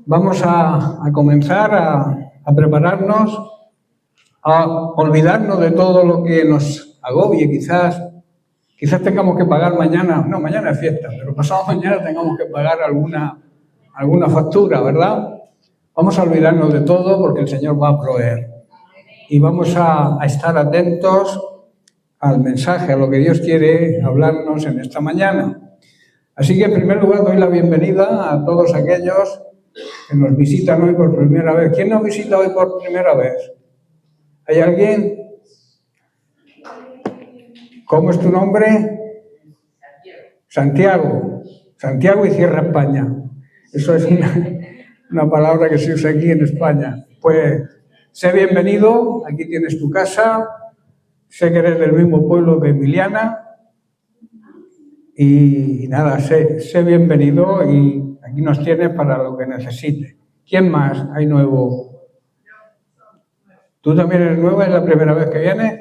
Vamos a comenzar a prepararnos, a olvidarnos de todo lo que nos agobie. Quizás tengamos que pagar mañana, no, mañana es fiesta, pero pasado mañana tengamos que pagar alguna factura, ¿verdad? Vamos a olvidarnos de todo porque el Señor va a proveer. Y vamos a estar atentos al mensaje, a lo que Dios quiere hablarnos en esta mañana. Así que en primer lugar doy la bienvenida a todos aquellos que nos visitan hoy por primera vez. ¿Quién nos visita hoy por primera vez? ¿Hay alguien? ¿Cómo es tu nombre? Santiago. Santiago y Cierra España. Eso es una palabra que se usa aquí en España. Pues sé bienvenido, aquí tienes tu casa. Sé que eres del mismo pueblo que Emiliana. Y nada, sé bienvenido y aquí nos tienes para lo que necesites. ¿Quién más hay nuevo? ¿Tú también eres nueva? ¿Es la primera vez que vienes?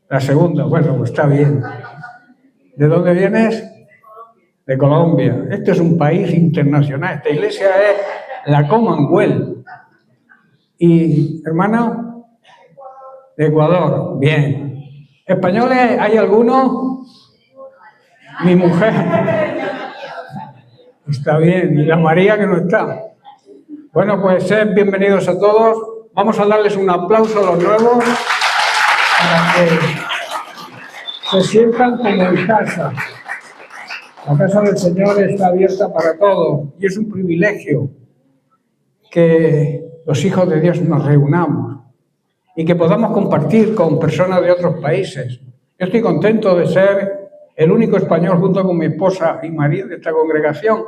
La segunda, bueno, pues está bien. ¿De dónde vienes? De Colombia. Este es un país internacional. Esta iglesia es la Commonwealth. ¿Y, hermana? De Ecuador. Bien. ¿Españoles hay alguno? Mi mujer. Está bien. ¿Y la María que no está? Bueno, pues sed bienvenidos a todos. Vamos a darles un aplauso a los nuevos para que se sientan como en casa. La casa del Señor está abierta para todos y es un privilegio que los hijos de Dios nos reunamos y que podamos compartir con personas de otros países. Yo estoy contento de ser el único español junto con mi esposa y marido de esta congregación,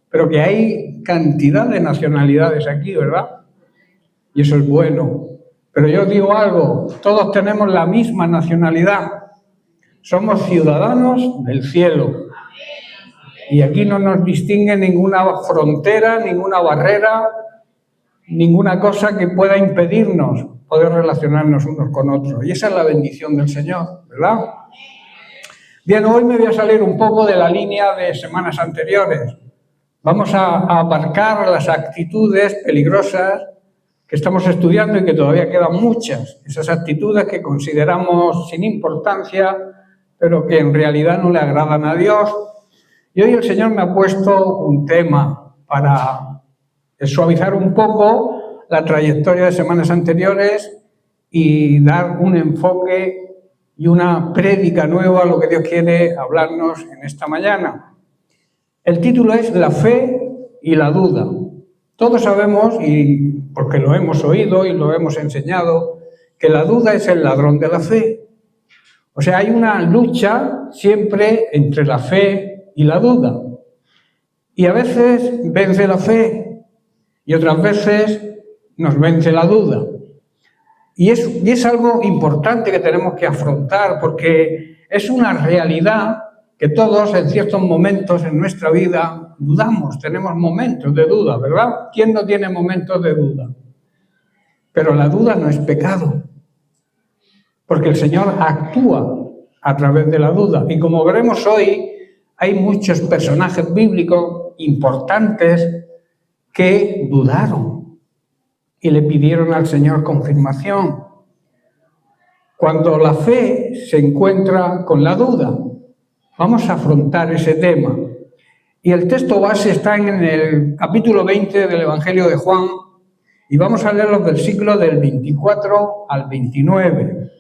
pero que hay cantidad de nacionalidades aquí, ¿verdad? Y eso es bueno. Pero yo digo algo, todos tenemos la misma nacionalidad. Somos ciudadanos del cielo. Y aquí no nos distingue ninguna frontera, ninguna barrera, ninguna cosa que pueda impedirnos poder relacionarnos unos con otros. Y esa es la bendición del Señor, ¿verdad? Bien, hoy me voy a salir un poco de la línea de semanas anteriores. Vamos a abarcar las actitudes peligrosas que estamos estudiando y que todavía quedan muchas. Esas actitudes que consideramos sin importancia, pero que en realidad no le agradan a Dios. Y hoy el Señor me ha puesto un tema para suavizar un poco la trayectoria de semanas anteriores y dar un enfoque y una prédica nueva a lo que Dios quiere hablarnos en esta mañana. El título es La fe y la duda. Todos sabemos, y porque lo hemos oído y lo hemos enseñado, que la duda es el ladrón de la fe. O sea, hay una lucha siempre entre la fe y la duda. Y a veces vence la fe y otras veces nos vence la duda. Y es algo importante que tenemos que afrontar porque es una realidad que todos en ciertos momentos en nuestra vida dudamos, tenemos momentos de duda, ¿verdad? ¿Quién no tiene momentos de duda? Pero la duda no es pecado, porque el Señor actúa a través de la duda. Y como veremos hoy, hay muchos personajes bíblicos importantes que dudaron y le pidieron al Señor confirmación. Cuando la fe se encuentra con la duda, vamos a afrontar ese tema. Y el texto base está en el capítulo 20 del Evangelio de Juan y vamos a leer los versículos del 24 al 29.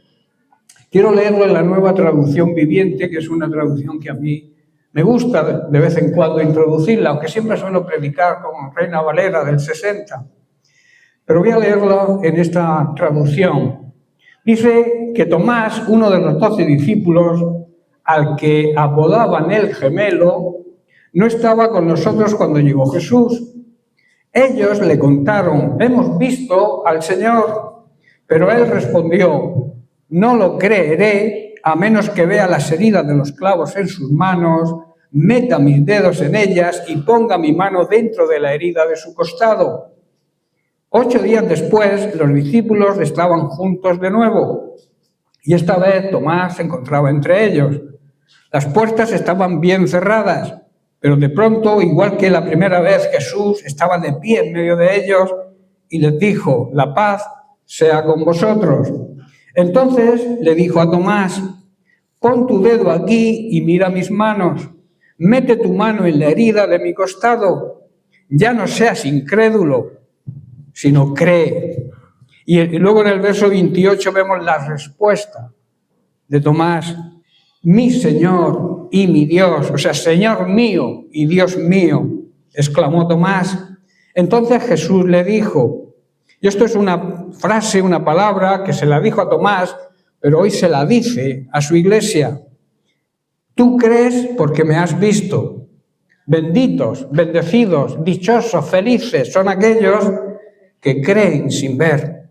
Quiero leerlo en la Nueva Traducción Viviente, que es una traducción que a mí me gusta de vez en cuando introducirla, aunque siempre suelo predicar con Reina Valera del 60. Pero voy a leerlo en esta traducción. Dice que Tomás, uno de los 12 discípulos, al que apodaban el gemelo, no estaba con nosotros cuando llegó Jesús. Ellos le contaron: hemos visto al Señor. Pero él respondió: no lo creeré a menos que vea las heridas de los clavos en sus manos, meta mis dedos en ellas y ponga mi mano dentro de la herida de su costado. 8 días después, los discípulos estaban juntos de nuevo, y esta vez Tomás se encontraba entre ellos. Las puertas estaban bien cerradas, Pero de pronto, igual que la primera vez, Jesús estaba de pie en medio de ellos y les dijo: la paz sea con vosotros. Entonces le dijo a Tomás: pon tu dedo aquí y mira mis manos, mete tu mano en la herida de mi costado, ya no seas incrédulo, sino cree. Y luego en el verso 28 vemos la respuesta de Tomás: mi Señor y mi Dios, o sea, Señor mío y Dios mío, exclamó Tomás. Entonces Jesús le dijo, y esto es una frase, una palabra que se la dijo a Tomás, pero hoy se la dice a su iglesia: tú crees porque me has visto. Benditos, bendecidos, dichosos, felices son aquellos que creen sin ver.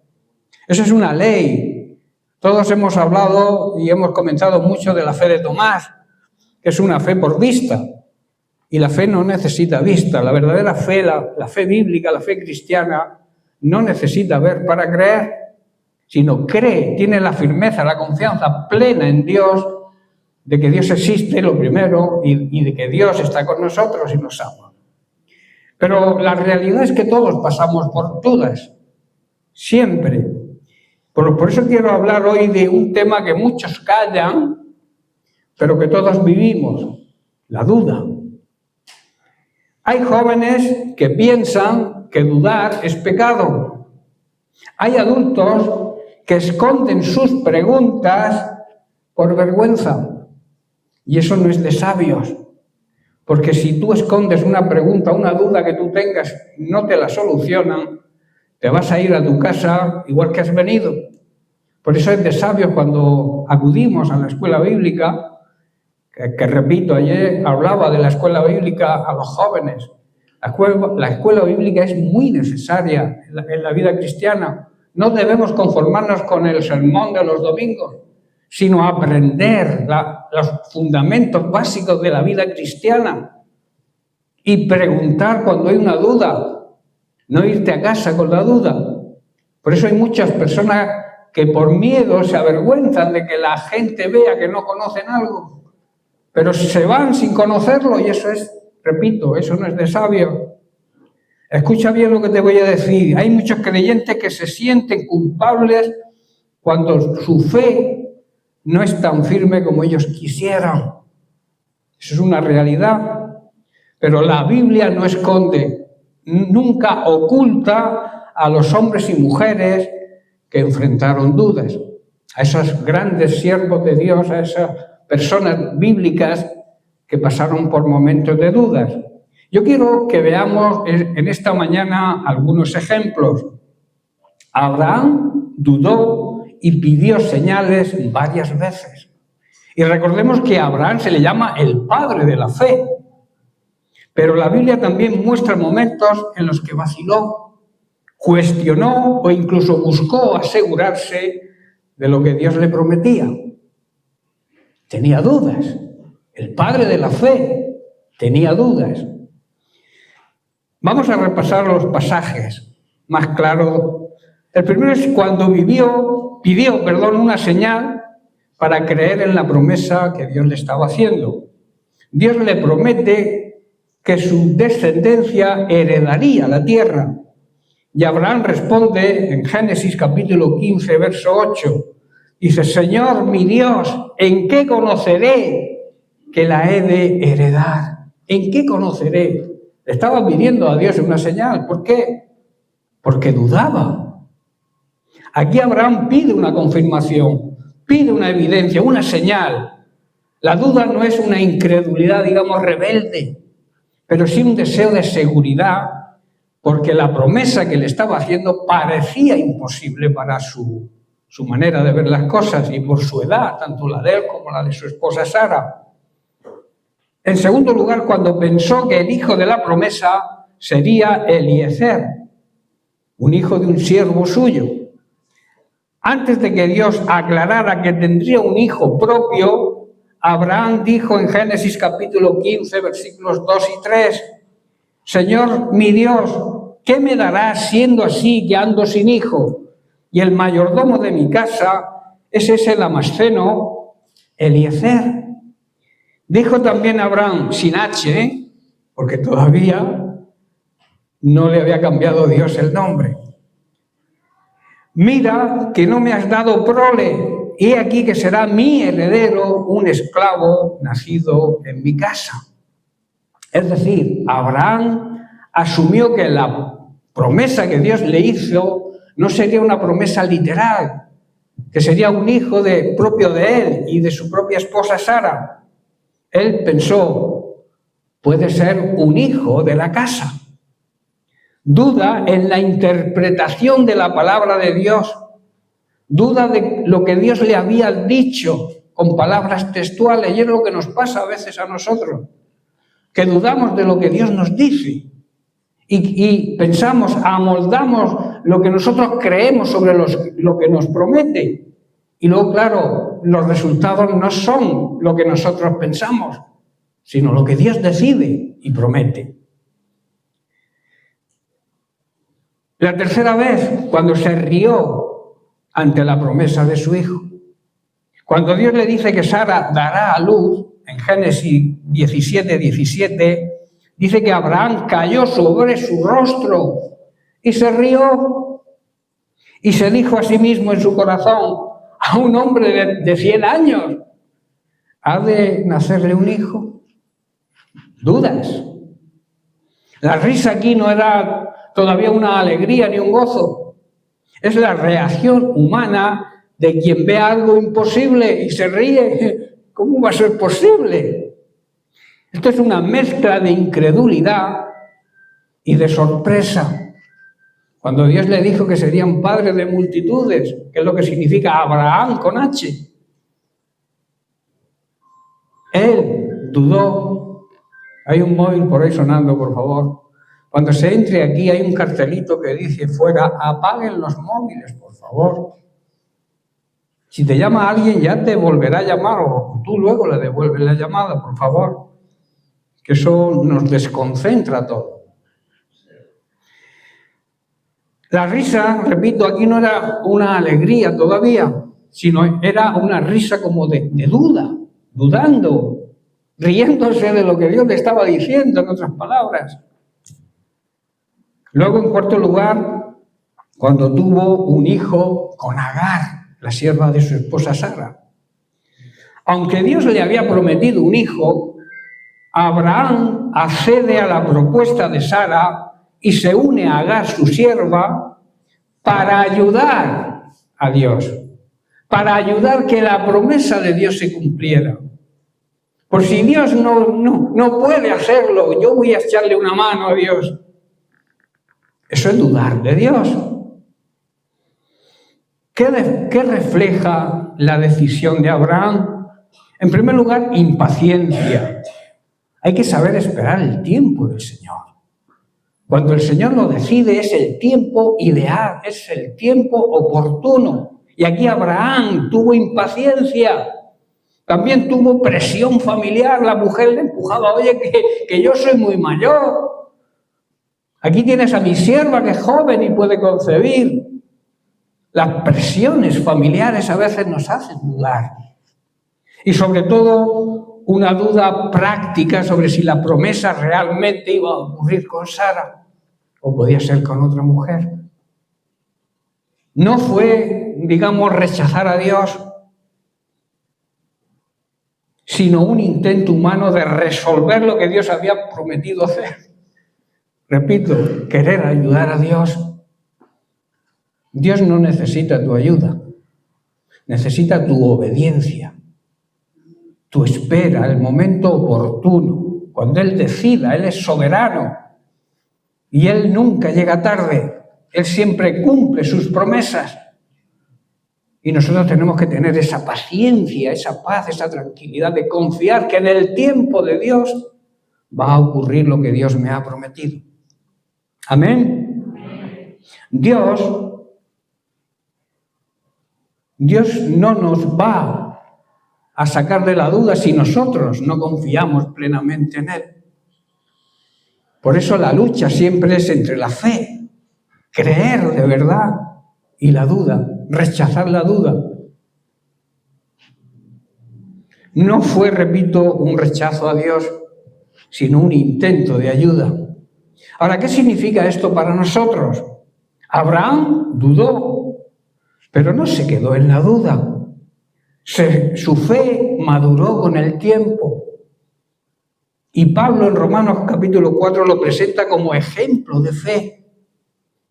Esa es una ley. Todos hemos hablado y hemos comentado mucho de la fe de Tomás, que es una fe por vista. Y la fe no necesita vista. La verdadera fe, la fe bíblica, la fe cristiana, no necesita ver para creer, sino cree, tiene la firmeza, la confianza plena en Dios, de que Dios existe, lo primero, y de que Dios está con nosotros y nos ama. Pero la realidad es que todos pasamos por dudas, siempre. Por eso quiero hablar hoy de un tema que muchos callan, pero que todos vivimos: la duda. Hay jóvenes que piensan que dudar es pecado. Hay adultos que esconden sus preguntas por vergüenza. Y eso no es de sabios. Porque si tú escondes una pregunta, una duda que tú tengas, no te la solucionan, te vas a ir a tu casa igual que has venido. Por eso es de sabios cuando acudimos a la escuela bíblica, que repito, ayer hablaba de la escuela bíblica a los jóvenes. La escuela bíblica es muy necesaria en la vida cristiana. No debemos conformarnos con el sermón de los domingos, sino aprender los fundamentos básicos de la vida cristiana y preguntar cuando hay una duda, no irte a casa con la duda. Por eso hay muchas personas que por miedo se avergüenzan de que la gente vea que no conocen algo, pero se van sin conocerlo, y eso es, repito, eso no es de sabio. Escucha bien lo que te voy a decir. Hay muchos creyentes que se sienten culpables cuando su fe no es tan firme como ellos quisieran. Eso es una realidad. Pero la Biblia no esconde, nunca oculta a los hombres y mujeres que enfrentaron dudas, a esos grandes siervos de Dios, a esas personas bíblicas que pasaron por momentos de dudas. Yo quiero que veamos en esta mañana algunos ejemplos. Abraham dudó y pidió señales varias veces. Y recordemos que a Abraham se le llama el padre de la fe. Pero la Biblia también muestra momentos en los que vaciló, cuestionó o incluso buscó asegurarse de lo que Dios le prometía. Tenía dudas. El padre de la fe tenía dudas. Vamos a repasar los pasajes más claros. El primero es cuando pidió una señal para creer en la promesa que Dios le estaba haciendo. Dios le promete que su descendencia heredaría la tierra. Y Abraham responde en Génesis capítulo 15, verso 8. Dice: Señor mi Dios, ¿en qué conoceré que la he de heredar? ¿En qué conoceré? Le estaba pidiendo a Dios una señal. ¿Por qué? Porque dudaba. Aquí Abraham pide una confirmación, pide una evidencia, una señal. La duda no es una incredulidad, digamos, rebelde, pero sí un deseo de seguridad, porque la promesa que le estaba haciendo parecía imposible para su manera de ver las cosas y por su edad, tanto la de él como la de su esposa Sara. En segundo lugar, cuando pensó que el hijo de la promesa sería Eliezer, un hijo de un siervo suyo. Antes de que Dios aclarara que tendría un hijo propio, Abraham dijo en Génesis capítulo 15, versículos 2 y 3, Señor mi Dios, ¿qué me darás siendo así que ando sin hijo? Y el mayordomo de mi casa es ese Damasceno, Eliezer. Dijo también Abraham, sin H, porque todavía no le había cambiado Dios el nombre. Mira que no me has dado prole, he aquí que será mi heredero un esclavo nacido en mi casa. Es decir, Abraham asumió que la promesa que Dios le hizo no sería una promesa literal, que sería un hijo propio de él y de su propia esposa Sara. Él pensó, puede ser un hijo de la casa. Duda en la interpretación de la palabra de Dios. Duda de lo que Dios le había dicho con palabras textuales. Y es lo que nos pasa a veces a nosotros, que dudamos de lo que Dios nos dice. Y pensamos, amoldamos lo que nosotros creemos sobre lo que nos promete. Y luego, claro, los resultados no son lo que nosotros pensamos, sino lo que Dios decide y promete. La tercera vez, cuando se rió ante la promesa de su hijo. Cuando Dios le dice que Sara dará a luz, en Génesis 17, dice que Abraham cayó sobre su rostro y se rió. Y se dijo a sí mismo en su corazón, a un hombre de 100 años, ¿ha de nacerle un hijo? Dudas. La risa aquí no era todavía una alegría ni un gozo. Es la reacción humana de quien ve algo imposible y se ríe. ¿Cómo va a ser posible? Esto es una mezcla de incredulidad y de sorpresa. Cuando Dios le dijo que serían padres de multitudes, que es lo que significa Abraham con H, él dudó. Hay un móvil por ahí sonando, por favor. Cuando se entre aquí hay un cartelito que dice fuera, apaguen los móviles, por favor. Si te llama alguien ya te volverá a llamar o tú luego le devuelves la llamada, por favor. Que eso nos desconcentra todo. La risa, repito, aquí no era una alegría todavía, sino era una risa como de duda, dudando, riéndose de lo que Dios le estaba diciendo, en otras palabras. Luego, en cuarto lugar, cuando tuvo un hijo con Agar, la sierva de su esposa Sara. Aunque Dios le había prometido un hijo, Abraham accede a la propuesta de Sara y se une a Agar, su sierva, para ayudar a Dios, para ayudar que la promesa de Dios se cumpliera. Por si Dios no puede hacerlo, yo voy a echarle una mano a Dios. Eso es dudar de Dios. ¿Qué refleja la decisión de Abraham? En primer lugar, impaciencia. Hay que saber esperar el tiempo del Señor. Cuando el Señor lo decide es el tiempo ideal, es el tiempo oportuno. Y aquí Abraham tuvo impaciencia, también tuvo presión familiar, la mujer le empujaba, oye, que yo soy muy mayor. Aquí tienes a mi sierva que es joven y puede concebir. Las presiones familiares a veces nos hacen dudar. Y sobre todo, una duda práctica sobre si la promesa realmente iba a ocurrir con Sara o podía ser con otra mujer. No fue, digamos, rechazar a Dios, sino un intento humano de resolver lo que Dios había prometido hacer. Repito, querer ayudar a Dios. Dios no necesita tu ayuda, necesita tu obediencia, tu espera, el momento oportuno, cuando Él decida. Él es soberano y Él nunca llega tarde, Él siempre cumple sus promesas. Y nosotros tenemos que tener esa paciencia, esa paz, esa tranquilidad de confiar que en el tiempo de Dios va a ocurrir lo que Dios me ha prometido. Amén. Dios no nos va a sacar de la duda si nosotros no confiamos plenamente en Él. Por eso la lucha siempre es entre la fe, creer de verdad, y la duda, rechazar la duda. No fue, repito, un rechazo a Dios, sino un intento de ayuda. Ahora, ¿qué significa esto para nosotros? Abraham dudó, pero no se quedó en la duda. Su fe maduró con el tiempo. Y Pablo en Romanos capítulo 4 lo presenta como ejemplo de fe,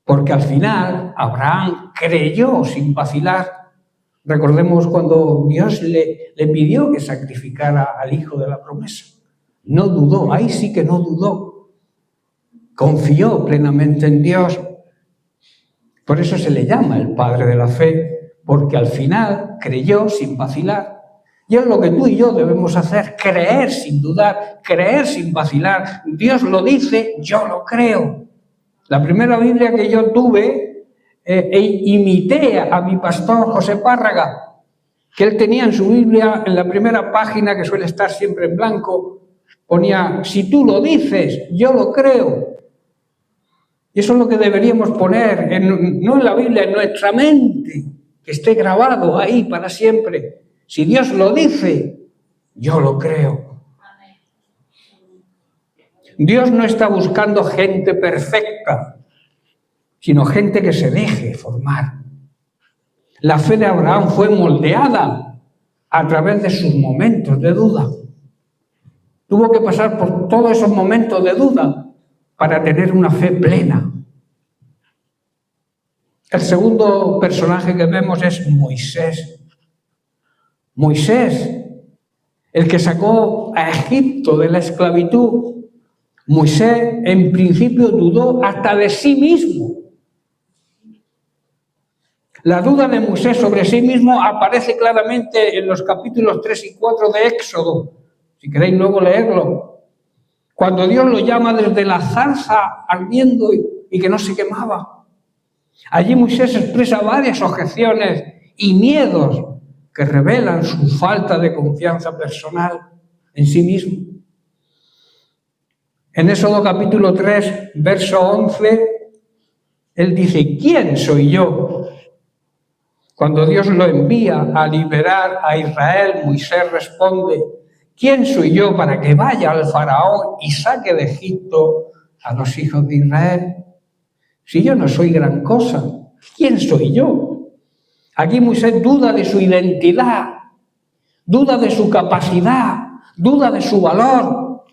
porque al final Abraham creyó sin vacilar. Recordemos cuando Dios le pidió que sacrificara al hijo de la promesa. No dudó, ahí sí que no dudó. Confió plenamente en Dios. Por eso se le llama el padre de la fe, porque al final creyó sin vacilar. Y es lo que tú y yo debemos hacer, creer sin dudar, creer sin vacilar. Dios lo dice, yo lo creo. La primera Biblia que yo tuve, imité a mi pastor José Párraga, que él tenía en su Biblia, en la primera página, que suele estar siempre en blanco, ponía, si tú lo dices, yo lo creo. Y eso es lo que deberíamos poner, no en la Biblia, en nuestra mente, que esté grabado ahí para siempre. Si Dios lo dice, yo lo creo. Dios no está buscando gente perfecta, sino gente que se deje formar. La fe de Abraham fue moldeada a través de sus momentos de duda. Tuvo que pasar por todos esos momentos de duda para tener una fe plena. El segundo personaje que vemos es Moisés. Moisés, el que sacó a Egipto de la esclavitud. Moisés en principio dudó hasta de sí mismo. La duda de Moisés sobre sí mismo aparece claramente en los capítulos 3 y 4 de Éxodo, si queréis luego leerlo. Cuando Dios lo llama desde la zarza ardiendo y que no se quemaba. Allí Moisés expresa varias objeciones y miedos que revelan su falta de confianza personal en sí mismo. En Éxodo capítulo 3, verso 11, él dice, ¿quién soy yo? Cuando Dios lo envía a liberar a Israel, Moisés responde, ¿quién soy yo para que vaya al faraón y saque de Egipto a los hijos de Israel? Si yo no soy gran cosa, ¿quién soy yo? Aquí Moisés duda de su identidad, duda de su capacidad, duda de su valor.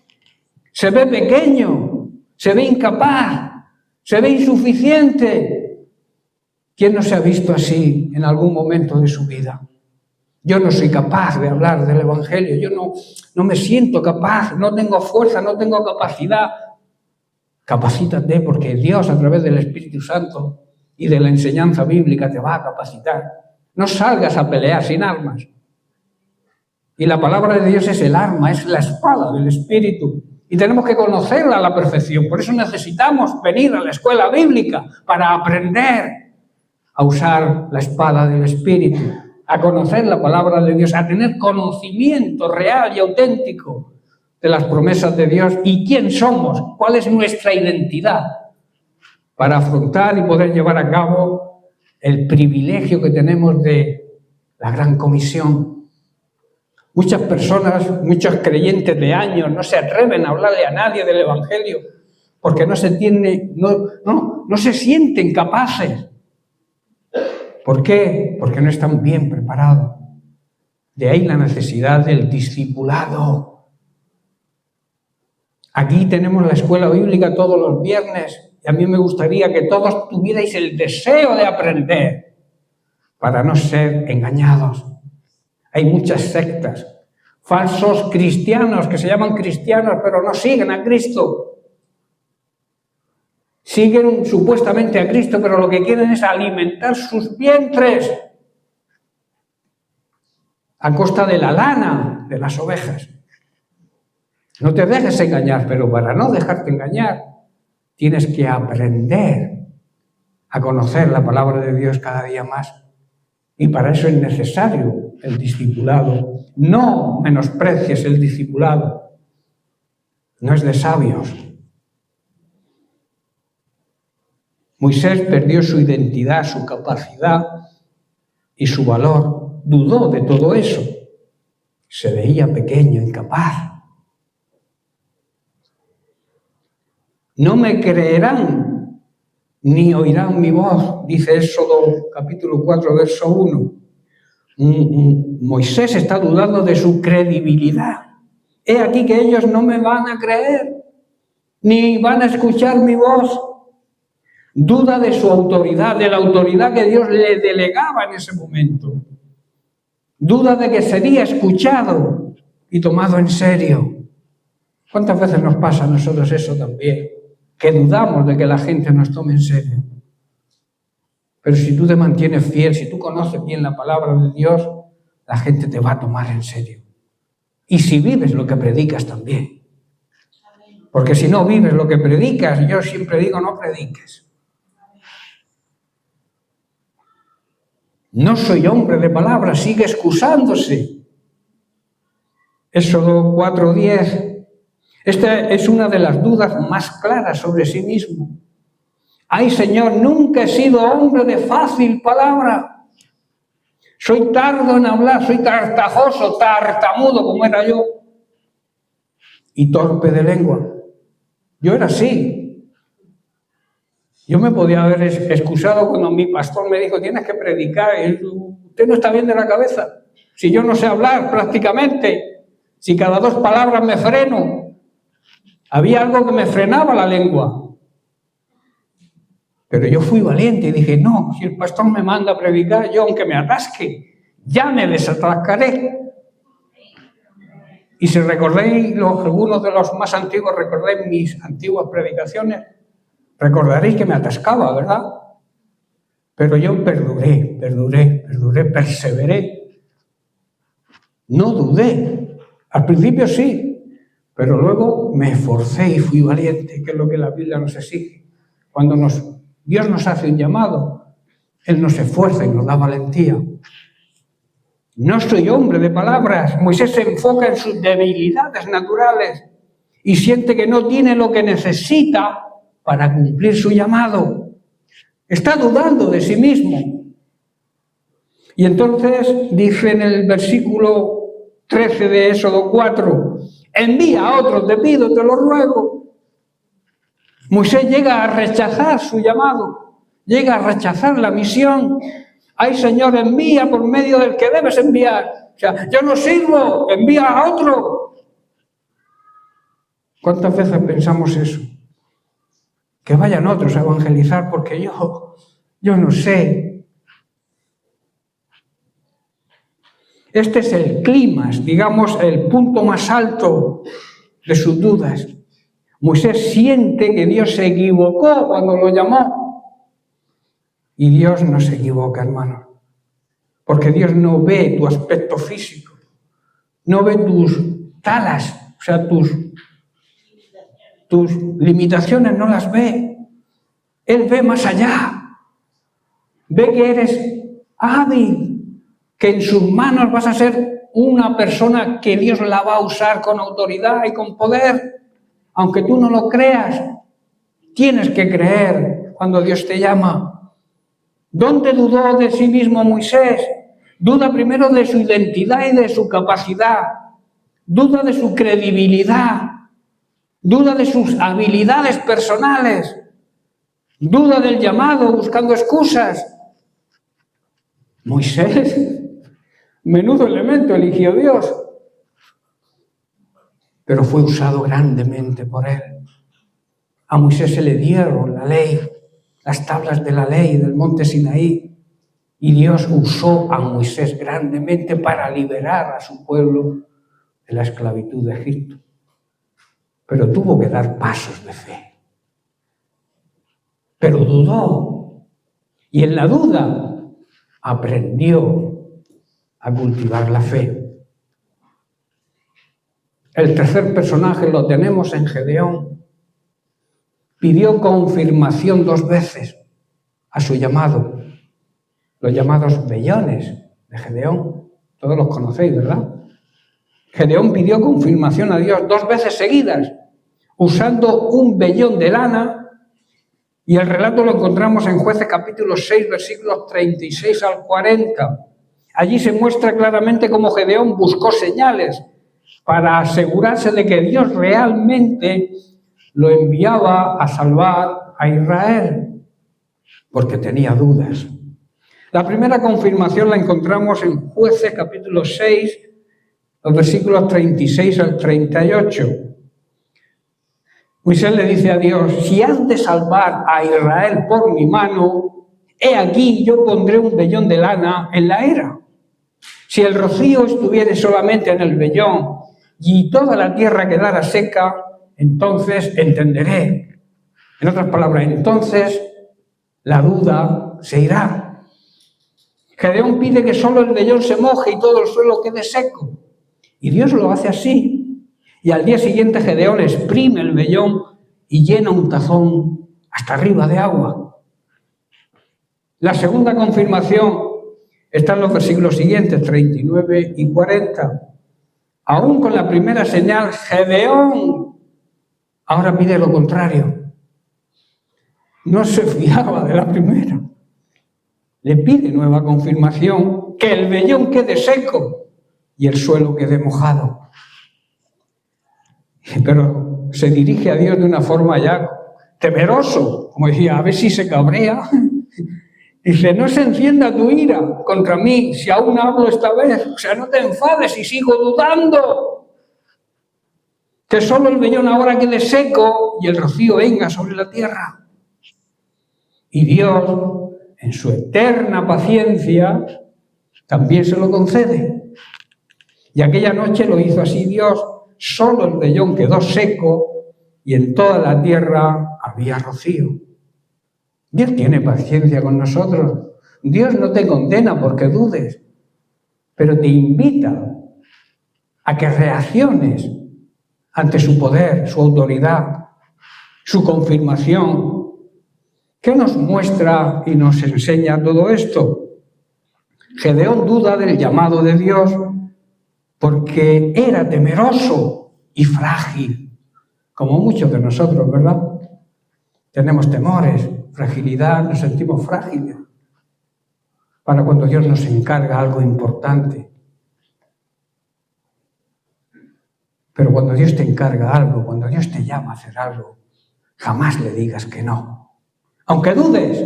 Se ve pequeño, se ve incapaz, se ve insuficiente. ¿Quién no se ha visto así en algún momento de su vida? Yo no soy capaz de hablar del Evangelio, yo no me siento capaz, no tengo fuerza, no tengo capacidad. Capacítate porque Dios a través del Espíritu Santo y de la enseñanza bíblica te va a capacitar. No salgas a pelear sin armas. Y la palabra de Dios es el arma, es la espada del Espíritu. Y tenemos que conocerla a la perfección. Por eso necesitamos venir a la escuela bíblica para aprender a usar la espada del Espíritu, a conocer la palabra de Dios, a tener conocimiento real y auténtico de las promesas de Dios y quién somos, cuál es nuestra identidad, para afrontar y poder llevar a cabo el privilegio que tenemos de la gran comisión. Muchas personas, muchos creyentes de años no se atreven a hablarle a nadie del Evangelio porque no se sienten capaces. ¿Por qué? Porque no están bien preparados. De ahí la necesidad del discipulado. Aquí tenemos la escuela bíblica todos los viernes y a mí me gustaría que todos tuvierais el deseo de aprender para no ser engañados. Hay muchas sectas, falsos cristianos que se llaman cristianos pero no siguen a Cristo. Siguen supuestamente a Cristo, pero lo que quieren es alimentar sus vientres a costa de la lana de las ovejas. No te dejes engañar, pero para no dejarte engañar, tienes que aprender a conocer la palabra de Dios cada día más. Y para eso es necesario el discipulado. No menosprecies el discipulado. No es de sabios. Moisés perdió su identidad, su capacidad y su valor. Dudó de todo eso. Se veía pequeño, incapaz. no me creerán ni oirán mi voz, dice Éxodo capítulo 4, verso 1. Moisés está dudando de su credibilidad. He aquí que ellos no me van a creer, ni van a escuchar mi voz. Duda de su autoridad, de la autoridad que Dios le delegaba en ese momento. Duda de que sería escuchado y tomado en serio. ¿Cuántas veces nos pasa a nosotros eso también? Que dudamos de que la gente nos tome en serio. Pero si tú te mantienes fiel, si tú conoces bien la palabra de Dios, la gente te va a tomar en serio. Y si vives lo que predicas también. Porque si no vives lo que predicas, yo siempre digo, no prediques. No soy hombre de palabras, sigue excusándose. Éxodo 4:10. Esta es una de las dudas más claras sobre sí mismo. Ay, Señor, nunca he sido hombre de fácil palabra. Soy tardo en hablar, soy tartajoso, tartamudo como era yo. Y torpe de lengua. Yo era así. Yo me podía haber excusado cuando mi pastor me dijo, tienes que predicar. Usted no está bien de la cabeza. Si yo no sé hablar prácticamente, si cada 2 palabras me freno. Había algo que me frenaba la lengua. Pero yo fui valiente y dije, no, si el pastor me manda a predicar, yo aunque me atasque, ya me desatascaré. Y si recordáis, algunos de los más antiguos, recordáis mis antiguas predicaciones, recordaréis que me atascaba, ¿verdad? Pero yo perduré, perseveré. No dudé. Al principio sí, pero luego me esforcé y fui valiente, que es lo que la Biblia nos exige. Cuando Dios nos hace un llamado, Él nos esfuerza y nos da valentía. No soy hombre de palabras. Moisés se enfoca en sus debilidades naturales y siente que no tiene lo que necesita para cumplir su llamado. Está dudando de sí mismo. Y entonces dice en el versículo 13 de Éxodo 4, envía a otros, te pido, te lo ruego. Moisés llega a rechazar su llamado, llega a rechazar la misión. Ay, Señor, envía por medio del que debes enviar. O sea, yo no sirvo, envía a otro. ¿Cuántas veces pensamos eso? Que vayan otros a evangelizar porque yo no sé. Este es el clímax, digamos, el punto más alto de sus dudas. Moisés siente que Dios se equivocó cuando lo llamó. Y Dios no se equivoca, hermano. Porque Dios no ve tu aspecto físico. No ve tus talas, o sea, tus limitaciones no las ve. Él ve más allá. Ve que eres hábil, que en sus manos vas a ser una persona que Dios la va a usar con autoridad y con poder. Aunque tú no lo creas, tienes que creer cuando Dios te llama. ¿Dónde dudó de sí mismo Moisés? Duda primero de su identidad y de su capacidad. Duda de su credibilidad. Duda de sus habilidades personales. Duda del llamado, buscando excusas. Moisés, menudo elemento eligió Dios. Pero fue usado grandemente por él. A Moisés se le dieron la ley, las tablas de la ley del monte Sinaí, y Dios usó a Moisés grandemente para liberar a su pueblo de la esclavitud de Egipto. Pero tuvo que dar pasos de fe. Pero dudó, y en la duda aprendió a cultivar la fe. El tercer personaje lo tenemos en Gedeón. Pidió confirmación 2 veces a su llamado. Los llamados vellones de Gedeón. Todos los conocéis, ¿verdad? Gedeón pidió confirmación a Dios 2 veces seguidas, usando un vellón de lana, y el relato lo encontramos en Jueces capítulo 6, versículos 36 al 40. Allí se muestra claramente cómo Gedeón buscó señales para asegurarse de que Dios realmente lo enviaba a salvar a Israel, porque tenía dudas. La primera confirmación la encontramos en Jueces capítulo 6, los versículos 36 al 38. Moisés le dice a Dios: si has de salvar a Israel por mi mano, he aquí yo pondré un vellón de lana en la era. Si el rocío estuviere solamente en el vellón y toda la tierra quedara seca, entonces entenderé. En otras palabras, entonces la duda se irá. Gedeón pide que solo el vellón se moje y todo el suelo quede seco. Y Dios lo hace así. Y al día siguiente Gedeón exprime el vellón y llena un tazón hasta arriba de agua. La segunda confirmación está en los versículos siguientes, 39 y 40. Aún con la primera señal, Gedeón ahora pide lo contrario. No se fiaba de la primera. Le pide nueva confirmación, que el vellón quede seco y el suelo quede mojado. Pero se dirige a Dios de una forma ya temeroso, como decía, a ver si se cabrea. Dice: no se encienda tu ira contra mí si aún hablo esta vez. O sea, no te enfades si sigo dudando. Que solo el vellón ahora quede seco y el rocío venga sobre la tierra. Y Dios, en su eterna paciencia, también se lo concede. Y aquella noche lo hizo así Dios. Solo el vellón quedó seco y en toda la tierra había rocío. Dios tiene paciencia con nosotros. Dios no te condena porque dudes, pero te invita a que reacciones ante su poder, su autoridad, su confirmación. ¿Qué nos muestra y nos enseña todo esto? Gedeón duda del llamado de Dios porque era temeroso y frágil, como muchos de nosotros, ¿verdad? Tenemos temores, fragilidad, nos sentimos frágiles para cuando Dios nos encarga algo importante. Pero cuando Dios te encarga algo, cuando Dios te llama a hacer algo, jamás le digas que no. Aunque dudes,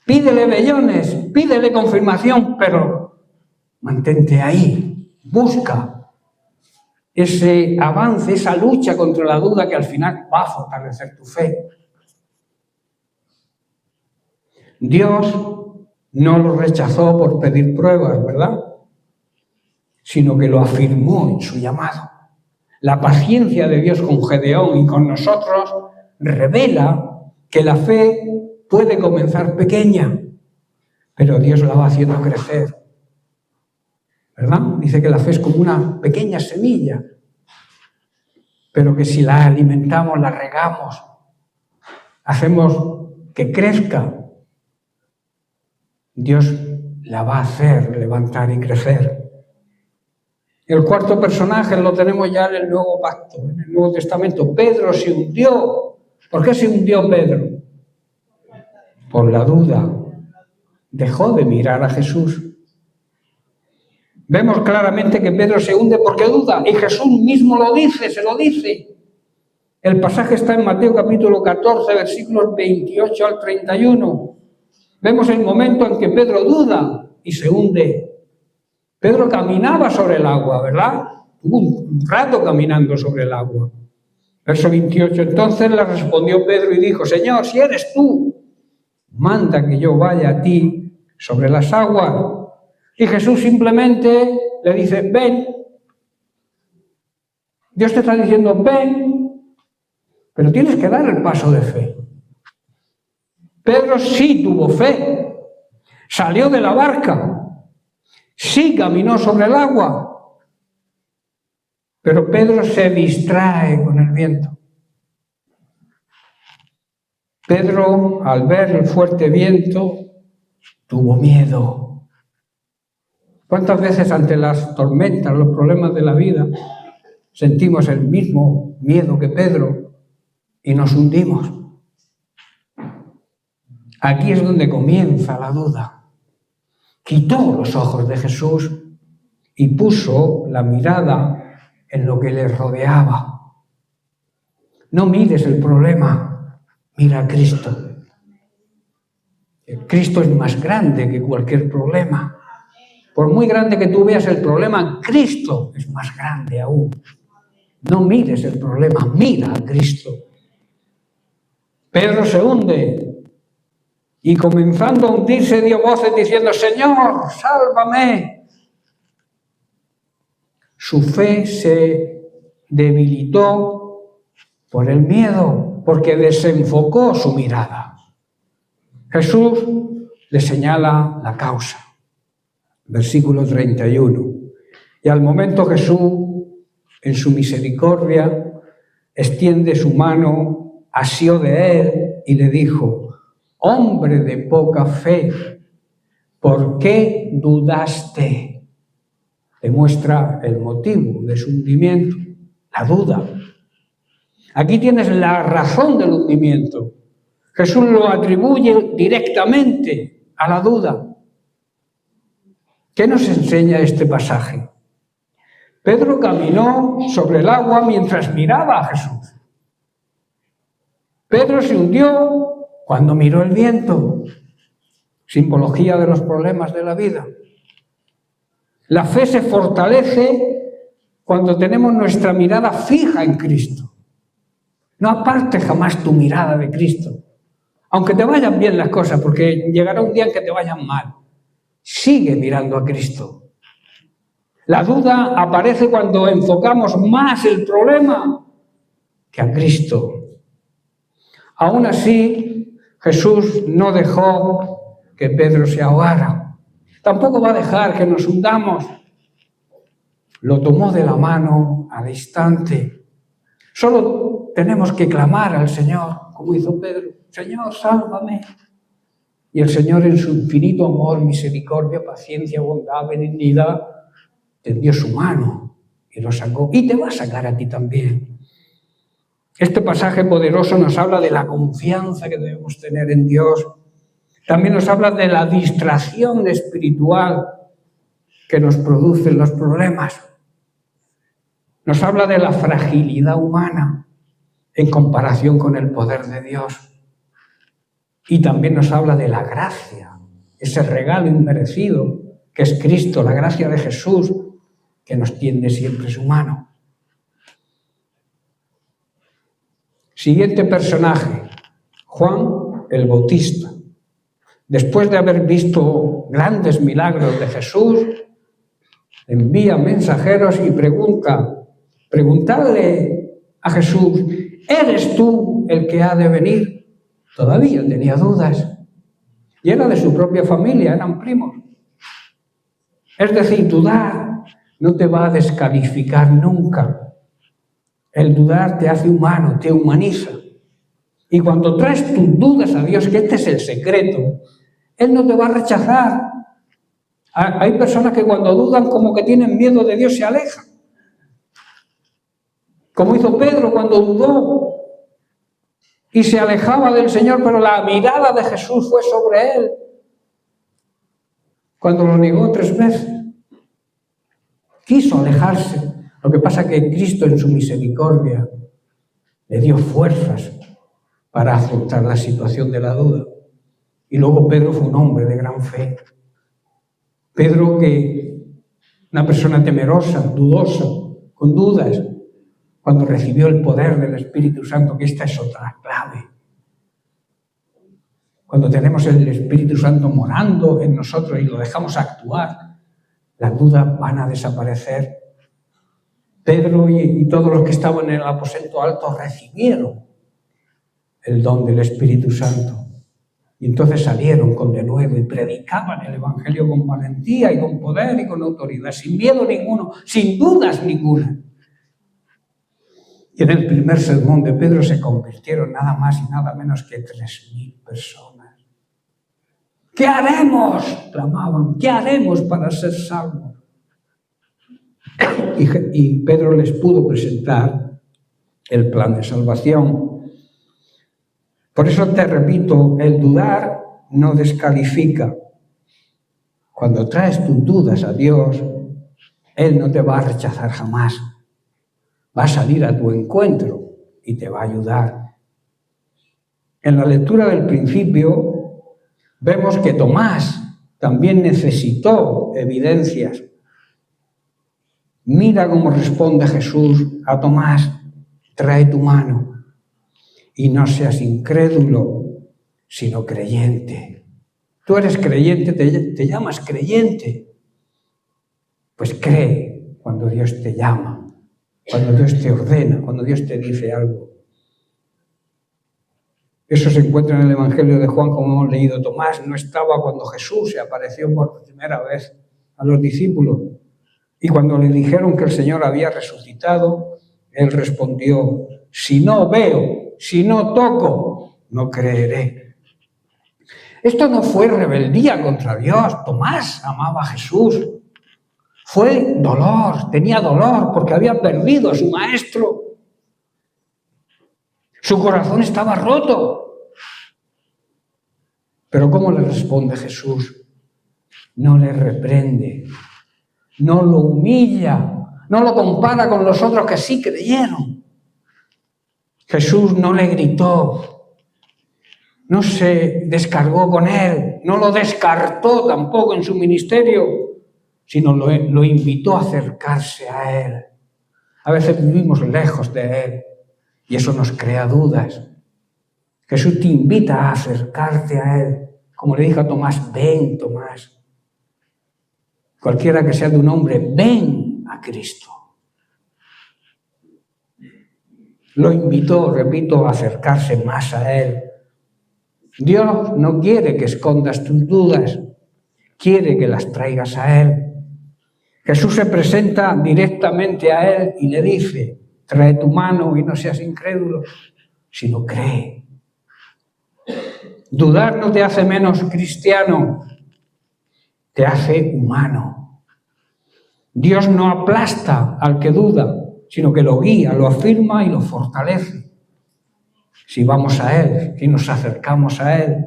pídele vellones, pídele confirmación, pero mantente ahí, busca ese avance, esa lucha contra la duda que al final va a fortalecer tu fe. Dios no lo rechazó por pedir pruebas, ¿verdad? Sino que lo afirmó en su llamado. La paciencia de Dios con Gedeón y con nosotros revela que la fe puede comenzar pequeña, pero Dios la va haciendo crecer, ¿verdad? Dice que la fe es como una pequeña semilla, pero que si la alimentamos, la regamos, hacemos que crezca, Dios la va a hacer levantar y crecer. El cuarto personaje lo tenemos ya en el Nuevo Pacto, en el Nuevo Testamento. Pedro se hundió. ¿Por qué se hundió Pedro? Por la duda. Dejó de mirar a Jesús. Vemos claramente que Pedro se hunde porque duda, y Jesús mismo lo dice, se lo dice. El pasaje está en Mateo capítulo 14, versículos 28 al 31. Vemos el momento en que Pedro duda y se hunde. Pedro caminaba sobre el agua, ¿verdad? Tuvo un rato caminando sobre el agua. Verso 28. Entonces le respondió Pedro y dijo: Señor, si eres tú, manda que yo vaya a ti sobre las aguas. Y Jesús simplemente le dice: ven. Dios te está diciendo: ven, pero tienes que dar el paso de fe. Pedro sí tuvo fe. Salió de la barca. Sí caminó sobre el agua, pero Pedro se distrae con el viento. Pedro, al ver el fuerte viento, tuvo miedo. ¿Cuántas veces ante las tormentas, los problemas de la vida, sentimos el mismo miedo que Pedro y nos hundimos? Aquí es donde comienza la duda. Quitó los ojos de Jesús y puso la mirada en lo que le rodeaba. No mires el problema, mira a Cristo. Cristo es más grande que cualquier problema. Por muy grande que tú veas el problema, Cristo es más grande aún. No mires el problema, mira a Cristo. Pedro se hunde y comenzando a hundirse dio voces diciendo: Señor, sálvame. Su fe se debilitó por el miedo, porque desenfocó su mirada. Jesús le señala la causa. Versículo 31. Y al momento Jesús, en su misericordia, extiende su mano, asió de él y le dijo: hombre de poca fe, ¿por qué dudaste? Demuestra el motivo de su hundimiento, la duda. Aquí tienes la razón del hundimiento. Jesús lo atribuye directamente a la duda. ¿Qué nos enseña este pasaje? Pedro caminó sobre el agua mientras miraba a Jesús. Pedro se hundió cuando miró el viento, simbología de los problemas de la vida. La fe se fortalece cuando tenemos nuestra mirada fija en Cristo. No apartes jamás tu mirada de Cristo, aunque te vayan bien las cosas, porque llegará un día en que te vayan mal. Sigue mirando a Cristo. La duda aparece cuando enfocamos más el problema que a Cristo. Aún así, Jesús no dejó que Pedro se ahogara. Tampoco va a dejar que nos hundamos. Lo tomó de la mano al instante. Solo tenemos que clamar al Señor, como hizo Pedro: Señor, sálvame. Y el Señor, en su infinito amor, misericordia, paciencia, bondad, benignidad, tendió su mano y lo sacó. Y te va a sacar a ti también. Este pasaje poderoso nos habla de la confianza que debemos tener en Dios. También nos habla de la distracción espiritual que nos producen los problemas. Nos habla de la fragilidad humana en comparación con el poder de Dios. Y también nos habla de la gracia, ese regalo inmerecido que es Cristo, la gracia de Jesús, que nos tiende siempre su mano. Siguiente personaje, Juan el Bautista. Después de haber visto grandes milagros de Jesús, envía mensajeros y preguntadle a Jesús: ¿eres tú el que ha de venir? Todavía tenía dudas. Y era de su propia familia, eran primos. Es decir, dudar no te va a descalificar nunca. El dudar te hace humano, te humaniza. Y cuando traes tus dudas a Dios, que este es el secreto, Él no te va a rechazar. Hay personas que cuando dudan, como que tienen miedo de Dios, se alejan. Como hizo Pedro cuando dudó y se alejaba del Señor, pero la mirada de Jesús fue sobre él cuando lo negó 3 veces. Quiso alejarse. Lo que pasa es que Cristo, en su misericordia, le dio fuerzas para afrontar la situación de la duda. Y luego Pedro fue un hombre de gran fe. Pedro, que una persona temerosa, dudosa, con dudas, cuando recibió el poder del Espíritu Santo, que esta es otra clave. Cuando tenemos el Espíritu Santo morando en nosotros y lo dejamos actuar, las dudas van a desaparecer. Pedro y todos los que estaban en el aposento alto recibieron el don del Espíritu Santo. Y entonces salieron con denuedo y predicaban el Evangelio con valentía y con poder y con autoridad, sin miedo ninguno, sin dudas ninguna. Y en el primer sermón de Pedro se convirtieron nada más y nada menos que 3.000 personas. ¿Qué haremos?, clamaban. ¿Qué haremos para ser salvos? Y Pedro les pudo presentar el plan de salvación. Por eso te repito, el dudar no descalifica. Cuando traes tus dudas a Dios, Él no te va a rechazar jamás. Va a salir a tu encuentro y te va a ayudar. En la lectura del principio vemos que Tomás también necesitó evidencias. Mira cómo responde Jesús a Tomás: trae tu mano y no seas incrédulo, sino creyente. Tú eres creyente, te llamas creyente. Pues cree cuando Dios te llama, cuando Dios te ordena, cuando Dios te dice algo. Eso se encuentra en el Evangelio de Juan, como hemos leído. Tomás no estaba cuando Jesús se apareció por primera vez a los discípulos. Y cuando le dijeron que el Señor había resucitado, él respondió: si no veo, si no toco, no creeré. Esto no fue rebeldía contra Dios. Tomás amaba a Jesús. Fue dolor, tenía dolor porque había perdido a su maestro. Su corazón estaba roto. Pero ¿cómo le responde Jesús? No le reprende, no lo humilla, no lo compara con los otros que sí creyeron. Jesús no le gritó, no se descargó con él, no lo descartó tampoco en su ministerio, sino lo invitó a acercarse a él. A veces vivimos lejos de él y eso nos crea dudas. Jesús te invita a acercarte a él. Como le dijo a Tomás: ven, Tomás. Cualquiera que sea de un hombre, ven a Cristo. Lo invitó, repito, a acercarse más a él. Dios no quiere que escondas tus dudas, quiere que las traigas a él. Jesús se presenta directamente a él y le dice: trae tu mano y no seas incrédulo, sino cree. Dudar no te hace menos cristiano, te hace humano. Dios no aplasta al que duda, sino que lo guía, lo afirma y lo fortalece. Si vamos a él, si nos acercamos a él.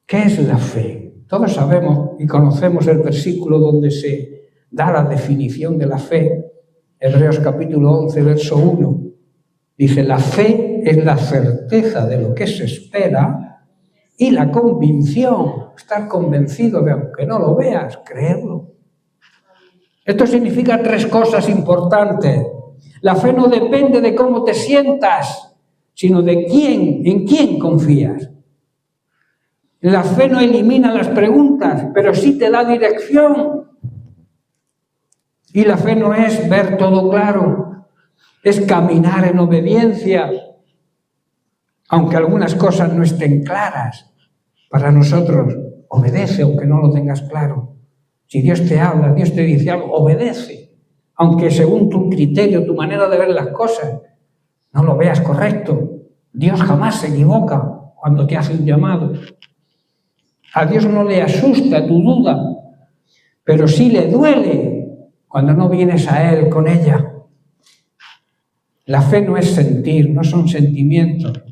¿Qué es la fe? Todos sabemos y conocemos el versículo donde se da la definición de la fe. Hebreos capítulo 11, verso 1. Dice: la fe es la certeza de lo que se espera y la convicción, estar convencido de, aunque no lo veas, creerlo. Esto significa tres cosas importantes. La fe no depende de cómo te sientas, sino de en quién confías. La fe no elimina las preguntas, pero sí te da dirección. Y la fe no es ver todo claro, es caminar en obediencia, aunque algunas cosas no estén claras. Para nosotros, obedece aunque no lo tengas claro. Si Dios te habla, Dios te dice algo, obedece, aunque según tu criterio, tu manera de ver las cosas, no lo veas correcto. Dios jamás se equivoca cuando te hace un llamado. A Dios no le asusta tu duda, pero sí le duele cuando no vienes a Él con ella. La fe no es sentir, no son sentimientos,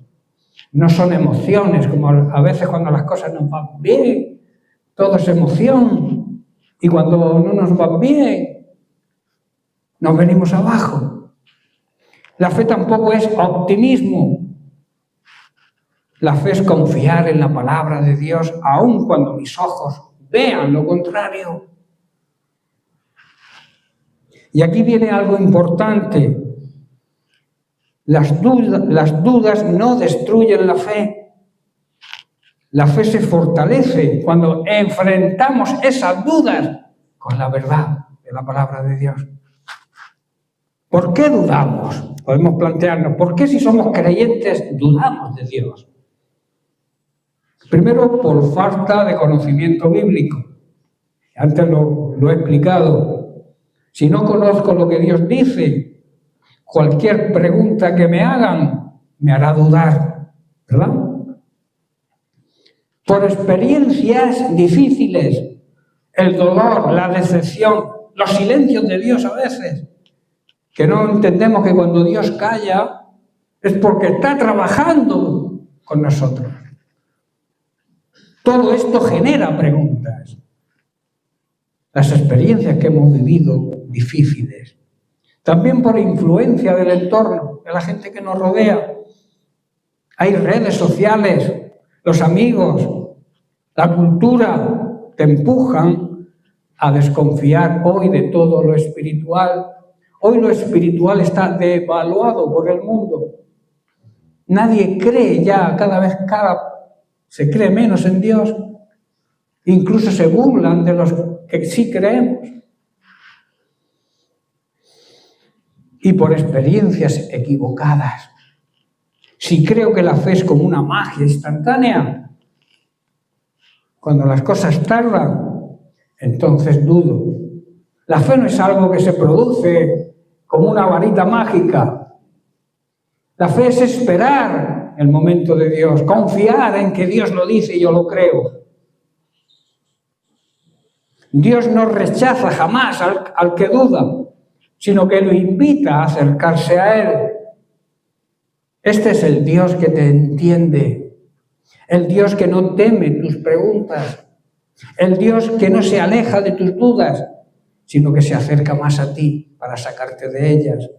no son emociones, como a veces cuando las cosas nos van bien, todo es emoción, y cuando no nos van bien, nos venimos abajo. La fe tampoco es optimismo. La fe es confiar en la palabra de Dios, aun cuando mis ojos vean lo contrario. Y aquí viene algo importante. Las dudas no destruyen la fe. La fe se fortalece cuando enfrentamos esas dudas con la verdad de la palabra de Dios. ¿Por qué dudamos? Podemos plantearnos, ¿por qué si somos creyentes dudamos de Dios? Primero, por falta de conocimiento bíblico. Antes lo he explicado. Si no conozco lo que Dios dice, cualquier pregunta que me hagan me hará dudar, ¿verdad? Por experiencias difíciles, el dolor, la decepción, los silencios de Dios a veces, que no entendemos que cuando Dios calla es porque está trabajando con nosotros. Todo esto genera preguntas. Las experiencias que hemos vivido difíciles. También por influencia del entorno. de la gente que nos rodea. Hay redes sociales, los amigos, la cultura te empujan a desconfiar hoy de todo lo espiritual. Hoy lo espiritual está devaluado por el mundo. Nadie cree ya, se cree menos en Dios. Incluso se burlan de los que sí creemos. Y por experiencias equivocadas. Si creo que la fe es como una magia instantánea, cuando las cosas tardan, entonces dudo. La fe no es algo que se produce como una varita mágica. La fe es esperar el momento de Dios, confiar en que Dios lo dice y yo lo creo. Dios no rechaza jamás al que duda, sino que lo invita a acercarse a Él. Este es el Dios que te entiende, el Dios que no teme tus preguntas, el Dios que no se aleja de tus dudas, sino que se acerca más a ti para sacarte de ellas.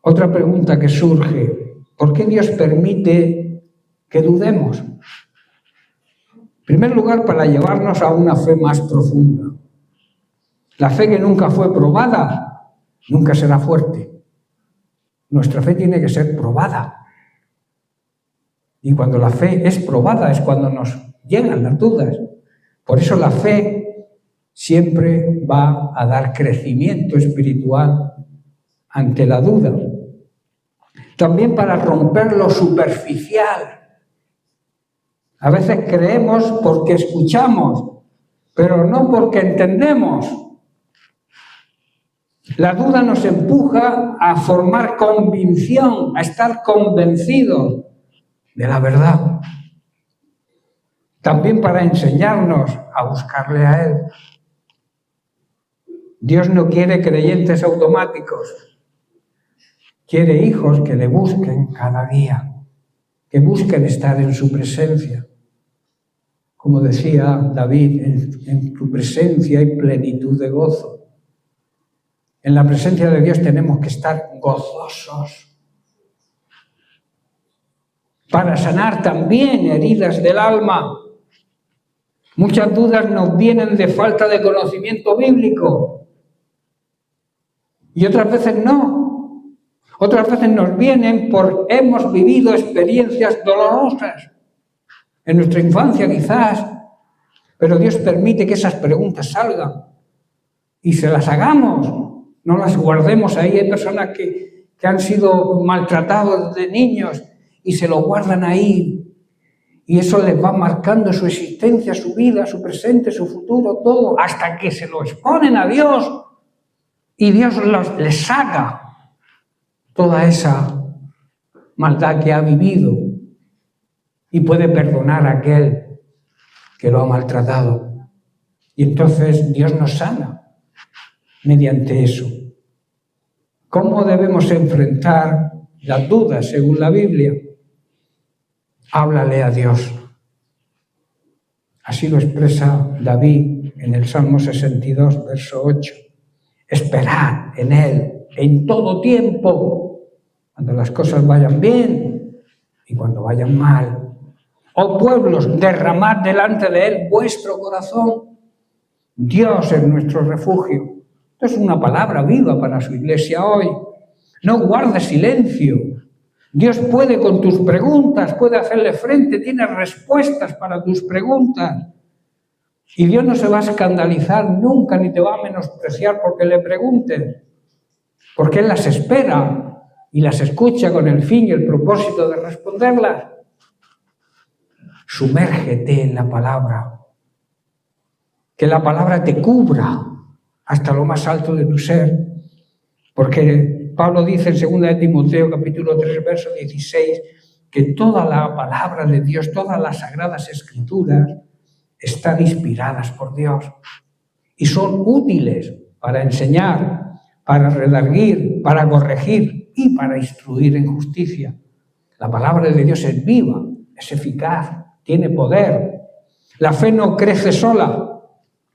Otra pregunta que surge, ¿por qué Dios permite que dudemos? En primer lugar, para llevarnos a una fe más profunda. La fe que nunca fue probada, nunca será fuerte. Nuestra fe tiene que ser probada. Y cuando la fe es probada es cuando nos llegan las dudas. Por eso la fe siempre va a dar crecimiento espiritual ante la duda. También para romper lo superficial. A veces creemos porque escuchamos, pero no porque entendemos. La duda nos empuja a formar convicción, a estar convencidos de la verdad. También para enseñarnos a buscarle a Él. Dios no quiere creyentes automáticos. Quiere hijos que le busquen cada día, que busquen estar en su presencia. Como decía David, en tu presencia hay plenitud de gozo. En la presencia de Dios tenemos que estar gozosos. Para sanar también heridas del alma. Muchas dudas nos vienen de falta de conocimiento bíblico. Y otras veces no. Otras veces nos vienen porque hemos vivido experiencias dolorosas. En nuestra infancia quizás. Pero Dios permite que esas preguntas salgan. Y se las hagamos. No las guardemos ahí. Hay personas que han sido maltratados desde niños y se lo guardan ahí. Y eso les va marcando su existencia, su vida, su presente, su futuro, todo, hasta que se lo exponen a Dios. Y Dios les saca toda esa maldad que ha vivido. Y puede perdonar a aquel que lo ha maltratado. Y entonces Dios nos sana mediante eso. ¿Cómo debemos enfrentar las dudas según la Biblia? Háblale a Dios. Así lo expresa David en el Salmo 62, verso 8. Esperad en Él en todo tiempo, cuando las cosas vayan bien y cuando vayan mal. Oh pueblos, derramad delante de Él vuestro corazón. Dios es nuestro refugio. Esto es una palabra viva para su iglesia hoy. No guardes silencio. Dios puede con tus preguntas, puede hacerle frente, tiene respuestas para tus preguntas. Y Dios no se va a escandalizar nunca ni te va a menospreciar porque le preguntes. Porque Él las espera y las escucha con el fin y el propósito de responderlas. Sumérgete en la palabra. Que la palabra te cubra hasta lo más alto de tu ser. Porque Pablo dice en 2 Timoteo capítulo 3, verso 16, que toda la palabra de Dios, todas las sagradas escrituras están inspiradas por Dios y son útiles para enseñar, para redarguir, para corregir y para instruir en justicia. La palabra de Dios es viva, es eficaz, tiene poder. La fe no crece sola,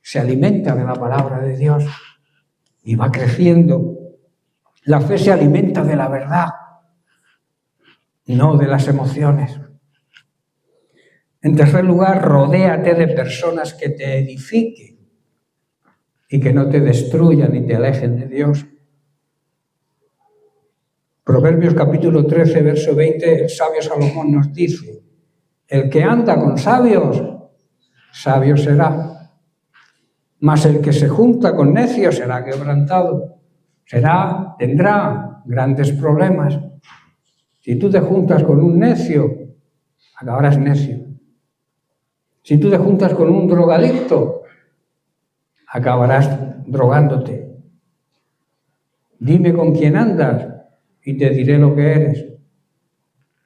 se alimenta de la palabra de Dios y va creciendo. La fe se alimenta de la verdad, no de las emociones. En tercer lugar, rodéate de personas que te edifiquen y que no te destruyan y te alejen de Dios. Proverbios capítulo 13, verso 20, el sabio Salomón nos dice: el que anda con sabios, sabio será, mas el que se junta con necios será quebrantado. Tendrá grandes problemas. Si tú te juntas con un necio, acabarás necio. Si tú te juntas con un drogadicto, acabarás drogándote. Dime con quién andas y te diré lo que eres.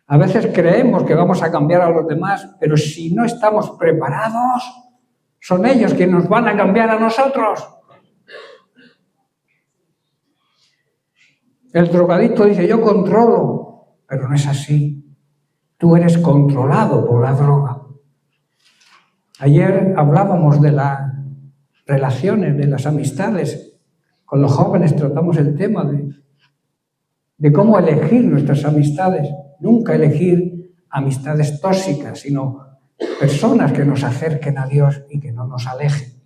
A veces creemos que vamos a cambiar a los demás, pero si no estamos preparados, son ellos quienes nos van a cambiar a nosotros. El drogadicto dice: yo controlo, pero no es así. Tú eres controlado por la droga. Ayer hablábamos de las relaciones, de las amistades. Con los jóvenes tratamos el tema de cómo elegir nuestras amistades. Nunca elegir amistades tóxicas, sino personas que nos acerquen a Dios y que no nos alejen.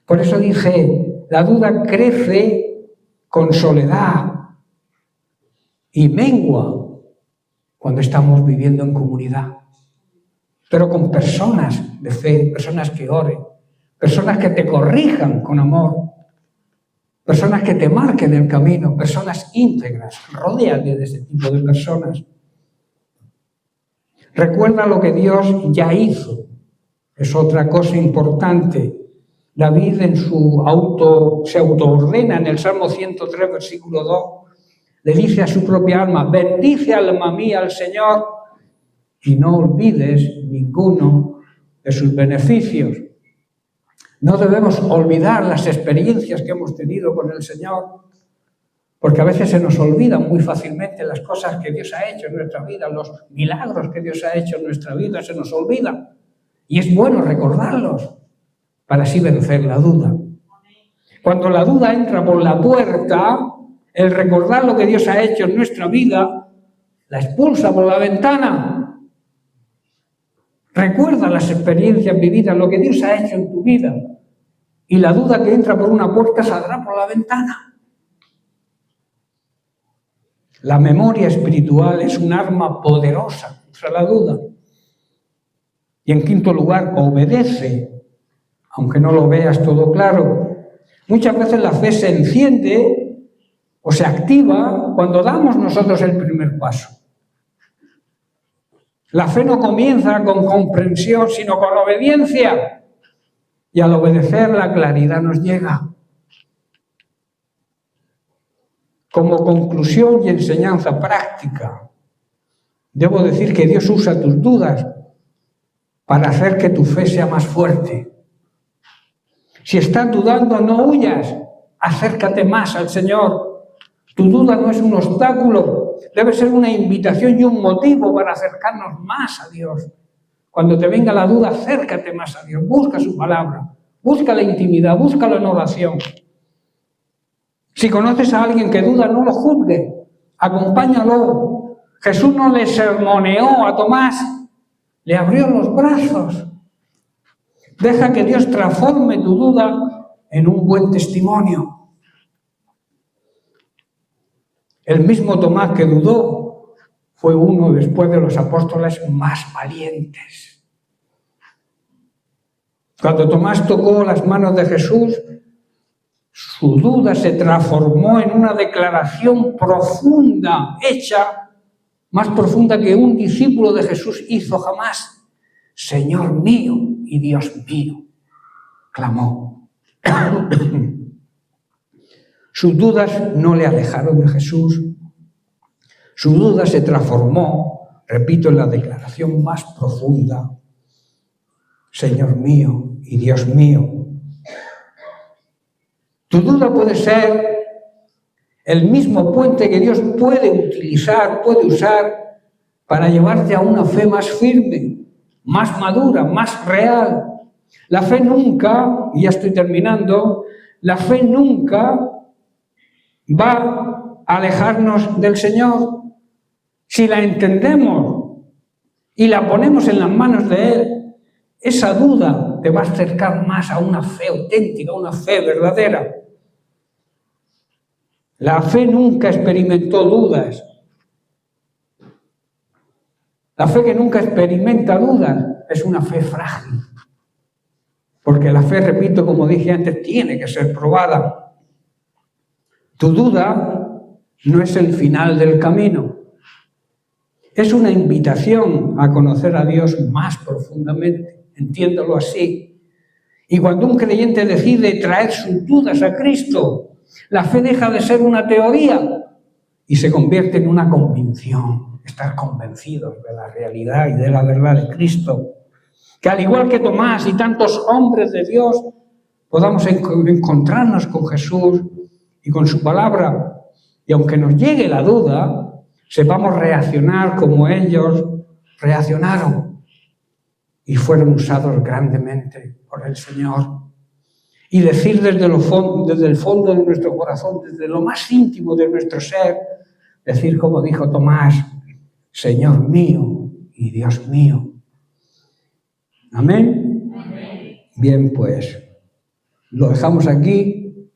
Por eso dije, la duda crece con soledad y mengua cuando estamos viviendo en comunidad. Pero con personas de fe, personas que oren, personas que te corrijan con amor, personas que te marquen el camino, personas íntegras. Rodéate de ese tipo de personas. Recuerda lo que Dios ya hizo. Es otra cosa importante. David se autoordena en el Salmo 103, versículo 2. Le dice a su propia alma: bendice alma mía al Señor y no olvides ninguno de sus beneficios. No debemos olvidar las experiencias que hemos tenido con el Señor, porque a veces se nos olvidan muy fácilmente las cosas que Dios ha hecho en nuestra vida, los milagros que Dios ha hecho en nuestra vida, se nos olvidan. Y es bueno recordarlos para así vencer la duda. Cuando la duda entra por la puerta, el recordar lo que Dios ha hecho en nuestra vida, la expulsa por la ventana. Recuerda las experiencias vividas, lo que Dios ha hecho en tu vida. Y la duda que entra por una puerta saldrá por la ventana. La memoria espiritual es un arma poderosa contra la duda. Y en quinto lugar, obedece, aunque no lo veas todo claro. Muchas veces la fe se enciende o se activa cuando damos nosotros el primer paso. La fe no comienza con comprensión, sino con obediencia. Y al obedecer, la claridad nos llega. Como conclusión y enseñanza práctica, debo decir que Dios usa tus dudas para hacer que tu fe sea más fuerte. Si estás dudando, no huyas, acércate más al Señor. Tu duda no es un obstáculo, debe ser una invitación y un motivo para acercarnos más a Dios. Cuando te venga la duda, acércate más a Dios, busca su palabra, busca la intimidad, búscalo en oración. Si conoces a alguien que duda, no lo juzgue, acompáñalo. Jesús no le sermoneó a Tomás, le abrió los brazos. Deja que Dios transforme tu duda en un buen testimonio. El mismo Tomás que dudó fue uno después de los apóstoles más valientes. Cuando Tomás tocó las manos de Jesús, su duda se transformó en una declaración profunda, hecha más profunda que un discípulo de Jesús hizo jamás. Señor mío y Dios mío, clamó. Sus dudas no le alejaron de Jesús. Su duda se transformó, repito, en la declaración más profunda. Señor mío y Dios mío. Tu duda puede ser el mismo puente que Dios puede utilizar, puede usar para llevarte a una fe más firme, más madura, más real. La fe nunca, y ya estoy terminando, la fe nunca va alejarnos del Señor. Si la entendemos y la ponemos en las manos de Él, esa duda te va a acercar más a una fe auténtica, a una fe verdadera. La fe nunca experimentó dudas. La fe que nunca experimenta dudas es una fe frágil. Porque la fe, repito, como dije antes, tiene que ser probada. Tu duda no es el final del camino. Es una invitación a conocer a Dios más profundamente. Entiéndelo así. Y cuando un creyente decide traer sus dudas a Cristo, la fe deja de ser una teoría y se convierte en una convicción. Estar convencidos de la realidad y de la verdad de Cristo. Que al igual que Tomás y tantos hombres de Dios, podamos encontrarnos con Jesús y con su palabra. Y aunque nos llegue la duda, sepamos reaccionar como ellos reaccionaron y fueron usados grandemente por el Señor. Y decir desde el fondo de nuestro corazón, desde lo más íntimo de nuestro ser, decir como dijo Tomás, Señor mío y Dios mío. ¿Amén? Amén. Bien, pues, lo dejamos aquí.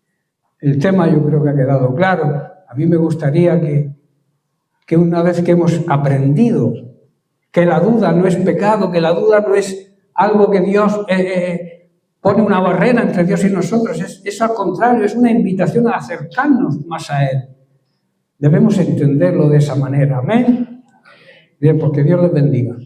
El tema yo creo que ha quedado claro. A mí me gustaría que una vez que hemos aprendido que la duda no es pecado, que la duda no es algo que Dios pone una barrera entre Dios y nosotros, es al contrario, es una invitación a acercarnos más a Él. Debemos entenderlo de esa manera. Amén. Bien, porque Dios les bendiga.